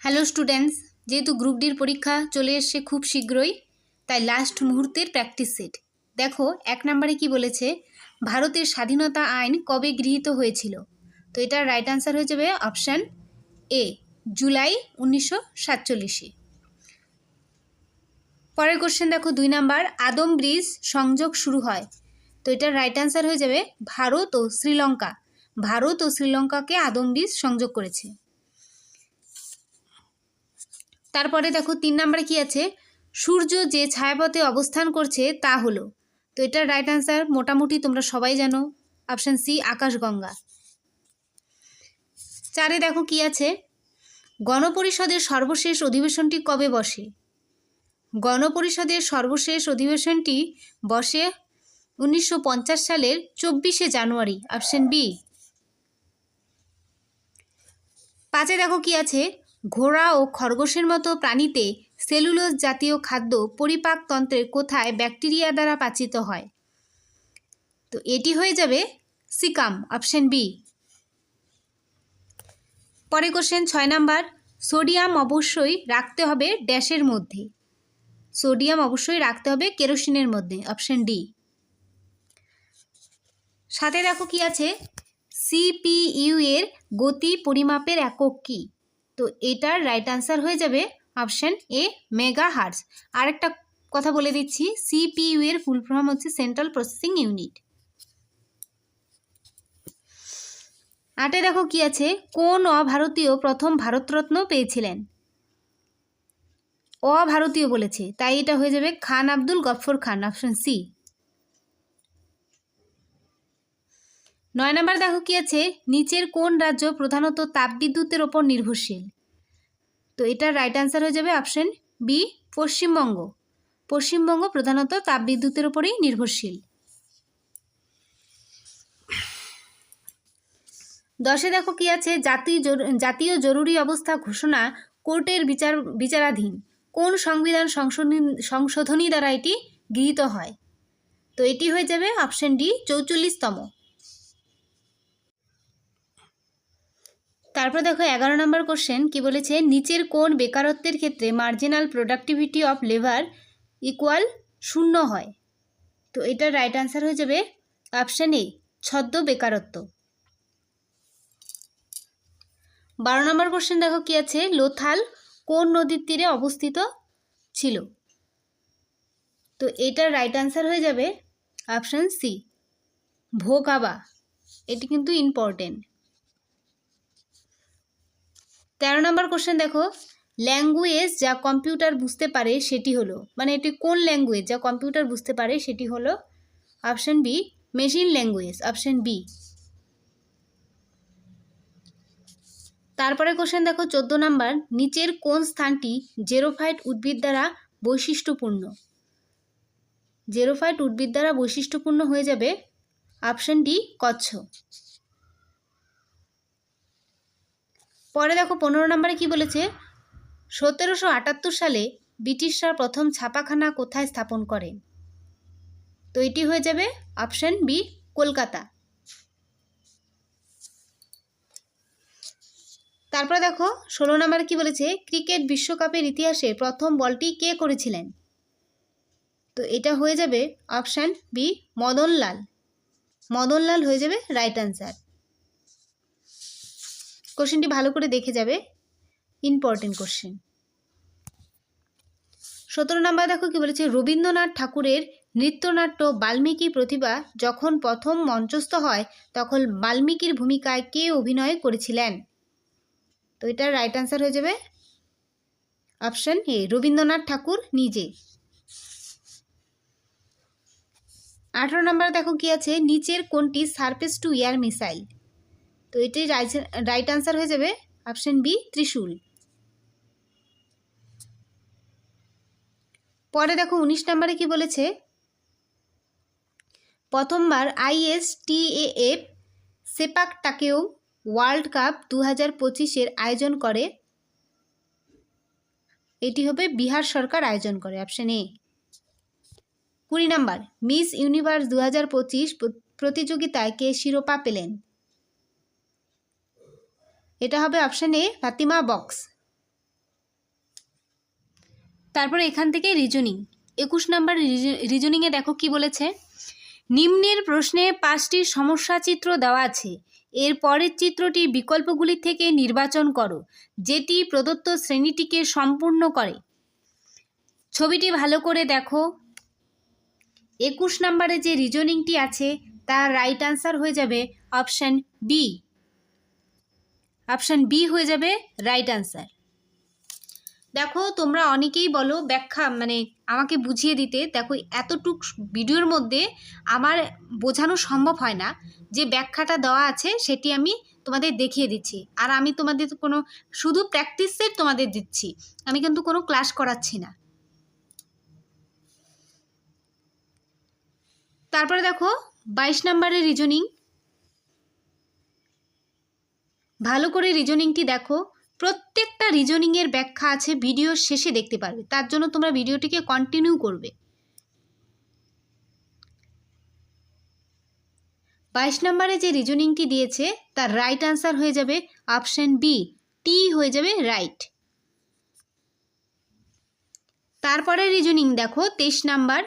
Hello students, যেহেতু group ডির পরীক্ষা চলে এসছে খুব শীঘ্রই, তাই লাস্ট মুহূর্তের প্র্যাকটিস সেট। দেখো 1 নম্বরে কি বলেছে, ভারতের স্বাধীনতা আইন কবে গৃহীত হয়েছিল? তো এটার রাইট আনসার হয়ে যাবে অপশান এ, জুলাই 1947। পরের কোশ্চেন দেখো 2 নাম্বার, আদম ব্রিজ সংযোগ শুরু হয়। তো এটার রাইট আনসার হয়ে যাবে ভারত ও শ্রীলঙ্কা। ভারত ও শ্রীলঙ্কাকে আদম ব্রিজ সংযোগ করেছে। তারপরে দেখো 3 নম্বরে কি আছে, সূর্য যে ছায়াপথে অবস্থান করছে তা হলো। তো এটার রাইট আনসার মোটামুটি তোমরা সবাই জানো, অপশান সি, আকাশগঙ্গা। 4 দেখো কি আছে, গণপরিষদের সর্বশেষ অধিবেশনটি কবে বসে? গণপরিষদের সর্বশেষ অধিবেশনটি বসে 1950 সালের 24শে জানুয়ারি, অপশান বি। 5 দেখো কি আছে, ঘোড়া ও খরগোশের মতো প্রাণীতে সেলুলোজ জাতীয় খাদ্য পরিপাকতন্ত্রের কোথায় ব্যাকটেরিয়া দ্বারা পাচিত হয়? তো এটি হয়ে যাবে সিকাম, অপশান বি। পরে কোশ্চেন 6 নাম্বার, সোডিয়াম অবশ্যই রাখতে হবে ড্যাশের মধ্যে। সোডিয়াম অবশ্যই রাখতে হবে কেরোসিনের মধ্যে, অপশান ডি। 7 দেখো কি আছে, সিপিইউ এর গতি পরিমাপের একক কি? তো এটার রাইট আনসার হয়ে যাবে অপশান এ, মেগাহার্টজ। আরেকটা কথা বলে দিচ্ছি, সিপিইউ এর ফুল ফর্ম হচ্ছে সেন্ট্রাল প্রসেসিং ইউনিট। 8 দেখো কি আছে, কোন অভারতীয় প্রথম ভারতরত্ন পেয়েছিলেন? অভারতীয় বলেছে, তাই এটা হয়ে যাবে খান আব্দুল গফর খান, অপশান সি। 9 নাম্বার দেখো কি আছে, নিচের কোন রাজ্য প্রধানত তাপবিদ্যুতের ওপর নির্ভরশীল? তো এটার রাইট আনসার হয়ে যাবে অপশান বি, পশ্চিমবঙ্গ। পশ্চিমবঙ্গ প্রধানত তাপবিদ্যুতের ওপরেই নির্ভরশীল। 10 দেখো কি আছে, জাতীয় জরুরি অবস্থা ঘোষণা কোর্টের বিচারাধীন কোন সংবিধান সংশোধনী দ্বারা এটি গৃহীত হয়? তো এটি হয়ে যাবে অপশান ডি, 44তম। তারপর দেখো 11 নম্বর কোশ্চেন কি বলেছে, নিচের কোন বেকারত্বের ক্ষেত্রে marginal productivity of labour equal 0 হয়? তো এটার রাইট আনসার হয়ে যাবে অপশান এ, ছদ্ম বেকারত্ব। 12 নম্বর কোশ্চেন দেখো কি আছে, লোথাল কোন নদীর তীরে অবস্থিত ছিল? তো এটার রাইট আনসার হয়ে যাবে অপশান সি, ভোগাবা। এটি কিন্তু ইম্পর্টেন্ট। 13 নম্বর কোশ্চেন দেখো, ল্যাঙ্গুয়েজ যা কম্পিউটার বুঝতে পারে সেটি হলো, মানে এটি কোন ল্যাঙ্গুয়েজ যা কম্পিউটার বুঝতে পারে সেটি হলো option B, machine language, option B. তারপরে কোশ্চেন দেখো 14 নাম্বার, নিচের কোন স্থানটি জেরোফাইট উদ্ভিদ দ্বারা বৈশিষ্ট্যপূর্ণ? জেরোফাইট উদ্ভিদ দ্বারা বৈশিষ্ট্যপূর্ণ হয়ে যাবে অপশান ডি, কচ্ছ। পরে দেখো 15 নম্বরে কি বলেছে, 1778 সালে ব্রিটিশরা প্রথম ছাপাখানা কোথায় স্থাপন করে? তো এটি হয়ে যাবে অপশান বি, কলকাতা। তারপরে দেখো 16 নম্বরে কি বলেছে, ক্রিকেট বিশ্বকাপের ইতিহাসে প্রথম বলটি কে করেছিলেন? তো এটা হয়ে যাবে অপশান বি, মদনলাল। মদনলাল হয়ে যাবে রাইট আনসার। কোশ্চেনটি ভালো করে দেখে যাবে, ইম্পর্টেন্ট কোশ্চেন। 17 নম্বর দেখো কি বলেছে, রবীন্দ্রনাথ ঠাকুরের নৃত্যনাট্য বাল্মীকি প্রতিভা যখন প্রথম মঞ্চস্থ হয় তখন বাল্মীকির ভূমিকায় কে অভিনয় করেছিলেন? তো এটার রাইট আনসার হয়ে যাবে অপশান এ, রবীন্দ্রনাথ ঠাকুর নিজে। 18 নম্বরে দেখো কি আছে, নিচের কোনটি সারফেস টু এয়ার মিসাইল? তো এটি রাইট আনসার হয়ে যাবে অপশান বি, ত্রিশূল। পরে দেখো 19 নম্বরে কি বলেছে, প্রথমবার ISTAF সেপাক টাকেও ওয়ার্ল্ড কাপ 2025-এর আয়োজন করে। এটি হবে বিহার সরকার আয়োজন করে, option A. 20 number, miss universe 2025 প্রতিযোগিতায় কে শিরোপা পেলেন? এটা হবে অপশান এ, ফাতিমা বক্স। তারপরে এখান থেকে রিজনিং, 21 নাম্বার রিজনিংয়ে দেখো কি বলেছে, নিম্নের প্রশ্নে 5টি সমস্যা চিত্র দেওয়া আছে, এর পরের চিত্রটি বিকল্পগুলি থেকে নির্বাচন করো যেটি প্রদত্ত শ্রেণীটিকে সম্পূর্ণ করে। ছবিটি ভালো করে দেখো। 21 নম্বরে যে রিজনিংটি আছে তার রাইট আনসার হয়ে যাবে অপশান বি। অপশান বি হয়ে যাবে রাইট আনসার। দেখো তোমরা অনেকেই বলো ব্যাখ্যা মানে আমাকে বুঝিয়ে দিতে, দেখো এতটুক ভিডিওর মধ্যে আমার বোঝানো সম্ভব হয় না, যে ব্যাখ্যাটা দেওয়া আছে সেটি আমি তোমাদের দেখিয়ে দিচ্ছি, আর আমি তোমাদের কোনো শুধু প্র্যাকটিস সেট তোমাদের দিচ্ছি, আমি কিন্তু কোনো ক্লাস করাচ্ছি না। তারপরে দেখো 22 নম্বরের রিজনিং, ভালো করে রিজনিংটি দেখো, প্রত্যেকটা রিজনিংয়ের ব্যাখ্যা আছে ভিডিওর শেষে দেখতে পারবে, তার জন্য তোমরা ভিডিওটিকে কন্টিনিউ করবে। 22 নম্বরে যে রিজনিংটি দিয়েছে তার রাইট আনসার হয়ে যাবে অপশান বি, টি হয়ে যাবে রাইট। তারপরে রিজনিং দেখো 23 নাম্বার,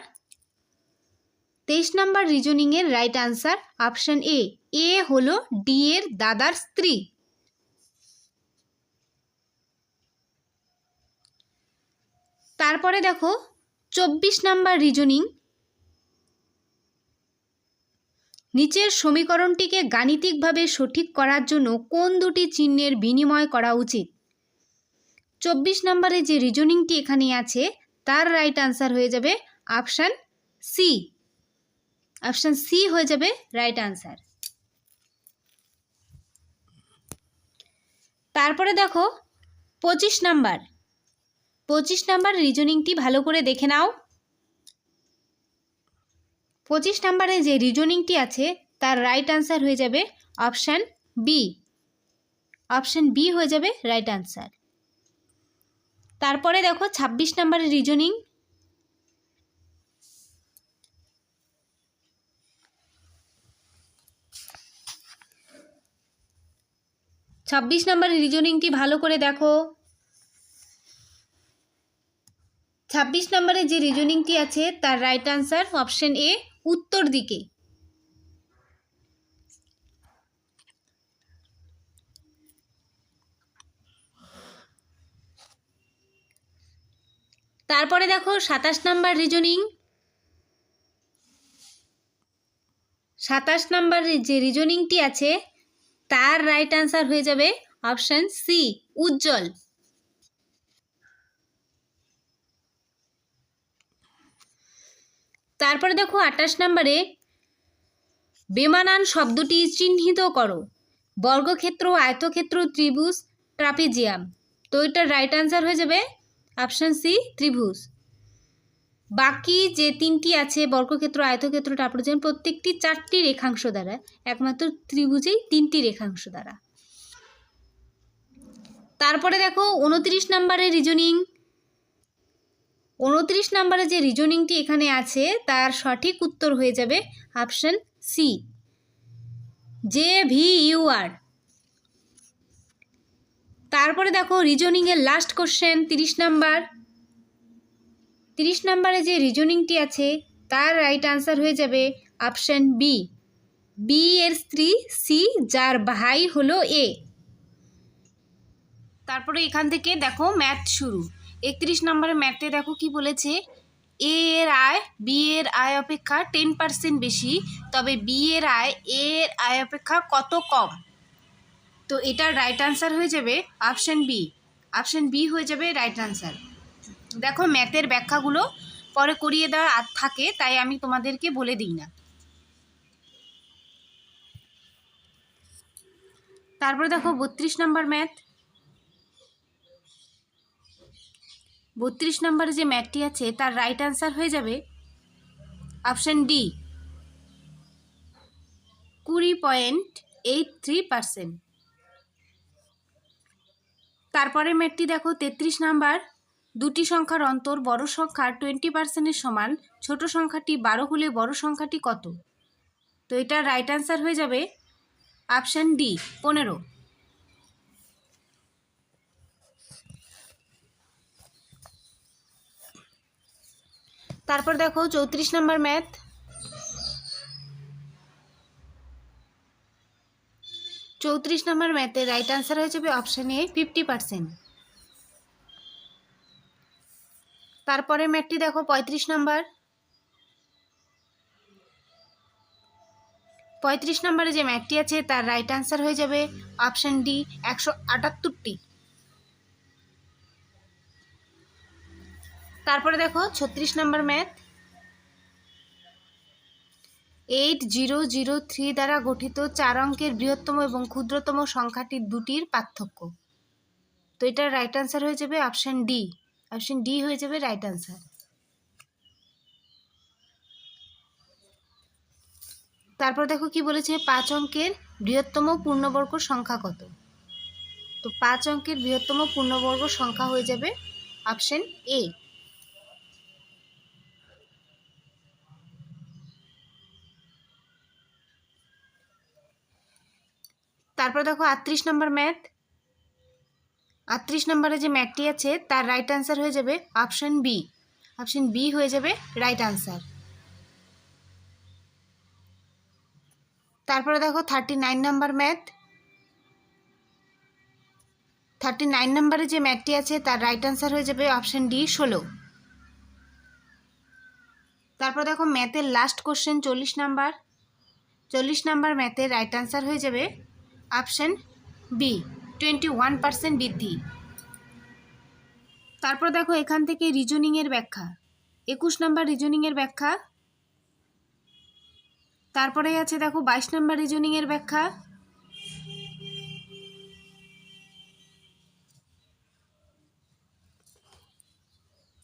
23 নাম্বার রিজনিংয়ের right answer option A, A হলো ডি এর দাদার স্ত্রী। তারপরে দেখো 24 নাম্বার রিজনিং, নিচের সমীকরণটিকে গাণিতিকভাবে সঠিক করার জন্য কোন দুটি চিহ্নের বিনিময় করা উচিত। 24 নম্বরে যে রিজনিংটি এখানে আছে তার রাইট আনসার হয়ে যাবে অপশান সি। অপশান সি হয়ে যাবে রাইট আনসার। তারপরে দেখো 25 নাম্বার, 25 নাম্বার রিজনিংটি ভালো করে দেখে নাও। 25 নাম্বারে যে রিজনিংটি আছে তার রাইট আনসার হয়ে যাবে অপশান বি। অপশান বি হয়ে যাবে রাইট আনসার। তারপরে দেখো 26 নাম্বারের রিজনিং, 26 নম্বরের রিজনিংটি ভালো করে দেখো। 26 নম্বরে যে রিজনিংটি আছে তার রাইট আনসার অপশন এ, উত্তর দিকে। তারপরে দেখো 27 নাম্বার রিজনিং, 27 নাম্বার যে রিজনিংটি আছে তার রাইট আনসার হয়ে যাবে অপশন সি, উজ্জ্বল। তারপরে দেখো 28 নম্বরে বেমানান শব্দটি চিহ্নিত করো, বর্গক্ষেত্র, আয়তক্ষেত্র, ত্রিভুজ, ট্রাপিজিয়াম। তো এটার রাইট আনসার হয়ে যাবে অপশন সি, ত্রিভুজ। বাকি যে তিনটি আছে বর্গক্ষেত্র, আয়তক্ষেত্র, ট্রাপিজিয়াম, প্রত্যেকটি 4টি রেখাংশ দ্বারা, একমাত্র ত্রিভুজেই 3টি রেখাংশ দ্বারা। তারপরে দেখো 29 নম্বরের রিজনিং, 29 নম্বরে যে রিজনিংটি এখানে আছে তার সঠিক উত্তর হয়ে যাবে অপশন সি, JVUR। তারপরে দেখো রিজনিংয়ের লাস্ট কোশ্চেন 30 নাম্বার, 30 নম্বরে যে রিজনিংটি আছে তার রাইট আনসার হয়ে যাবে অপশন বি, বি এর স্ত্রী সি, যার ভাই হলো এ। তারপরে এখান থেকে দেখো ম্যাথ শুরু। 31 নম্বরে ম্যাথে দেখো কি বলেছে, এ এর আয় বি এর আয় অপেক্ষা 10% বেশি, তবে বি এর আয় এ এর আয় অপেক্ষা কত কম। তো এটার রাইট আনসার হয়ে যাবে অপশন বি, অপশন বি হয়ে যাবে রাইট আনসার। দেখো ম্যাথের ব্যাখ্যাগুলো পরে করিয়ে দেওয়া থাকে, তাই আমি তোমাদেরকে বলে দিই না। তারপরে দেখো 32 নম্বর ম্যাথ, 32 নম্বরে যে ম্যাথটি আছে তার রাইট আনসার হয়ে যাবে অপশন ডি, 20.83%। তারপরে ম্যাথটি দেখো 33 নাম্বার, দুটি সংখ্যার অন্তর বড় সংখ্যার 20%-এর সমান, ছোট সংখ্যাটি 12 হলে বড় সংখ্যাটি কত। তো এটার রাইট আনসার হয়ে যাবে অপশন ডি, 15। তারপর দেখো 34 নম্বর ম্যাথ। 34 নম্বর ম্যাথের রাইট আনসার হয়ে যাবে অপশান এ 50%। তারপরে ম্যাথটি দেখো 35 নম্বর। 35 নম্বরে যে ম্যাথটি আছে তার রাইট আনসার হয়ে যাবে অপশান ডি 178টি। তারপরে দেখো 36 নম্বর ম্যাথ। 8003 দ্বারা গঠিত 4 অঙ্কের বৃহত্তম এবং ক্ষুদ্রতম সংখ্যাটি দুটির পার্থক্য। তো এটার রাইট আনসার হয়ে যাবে অপশান ডি। অপশান ডি হয়ে যাবে রাইট আনসার। তারপর দেখো কি বলেছে, 5 অঙ্কের বৃহত্তম পূর্ণবর্গ সংখ্যা কত? তো 5 অঙ্কের বৃহত্তম পূর্ণবর্গ সংখ্যা হয়ে যাবে অপশান এ। তারপর দেখো 38 নম্বর ম্যাথ। 38 নম্বরে যে ম্যাথটি আছে তার রাইট আনসার হয়ে যাবে অপশান বি। অপশান বি হয়ে যাবে রাইট আনসার। তারপরে দেখো 39 নম্বর ম্যাথ। 39 নম্বরে যে ম্যাথটি আছে তার রাইট আনসার হয়ে যাবে অপশান ডি 16। তারপর দেখো ম্যাথের লাস্ট কোশ্চেন 40 নাম্বার। 40 নাম্বার ম্যাথের রাইট আনসার হয়ে যাবে অপশান বি 21% বৃদ্ধি। তারপর দেখো এখান থেকে রিজনিংয়ের ব্যাখ্যা, 21 নাম্বার রিজনিংয়ের ব্যাখ্যা। তারপরে আছে দেখো 22 নাম্বার রিজনিংয়ের ব্যাখ্যা।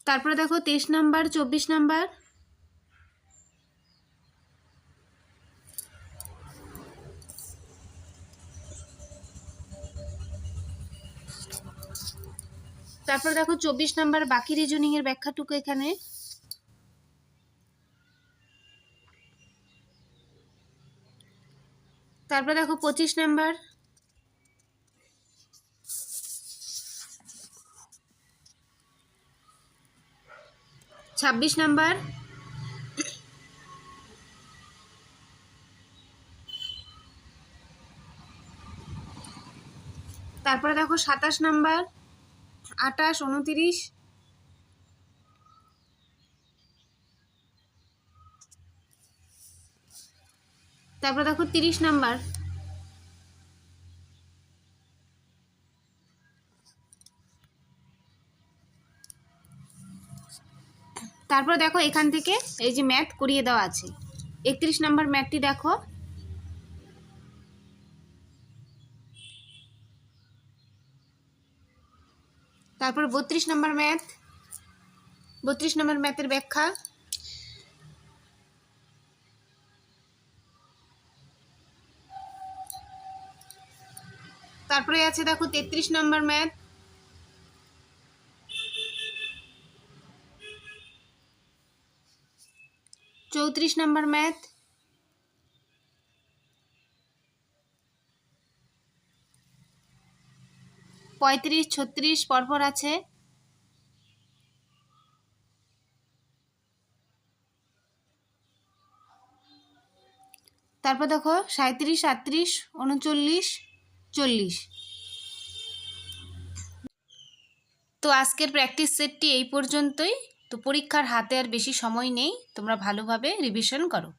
তারপরে দেখো 23 নাম্বার 24 নাম্বার। তারপর দেখো 24 নাম্বার বাকি রিজনিংয়ের ব্যাখ্যাটুকু এখানে। তারপর দেখো 25 নাম্বার। ছাব্বিশ নাম্বার। তারপরে দেখো 27 নাম্বার, 28, 29। তারপরে দেখো 30 নাম্বার। তারপর দেখো এখান থেকে এই যে ম্যাথ করিয়ে দেওয়া আছে। 31 নাম্বার ম্যাথটি দেখো। তারপর 32 নাম্বার ম্যাথ। 32 নাম্বার ম্যাথের ব্যাখ্যা। তারপরে আছে দেখো 33 নাম্বার ম্যাথ। চৌত্রিশ নাম্বার ম্যাথ। 35, 36 পরপর আছে। তারপর দেখো 37, 38, 39, 40। তো আজকের প্র্যাকটিস সেটটি এই পর্যন্তই। তো পরীক্ষার হাতে আর বেশি সময় নেই, তোমরা ভালোভাবে রিভিশন করো।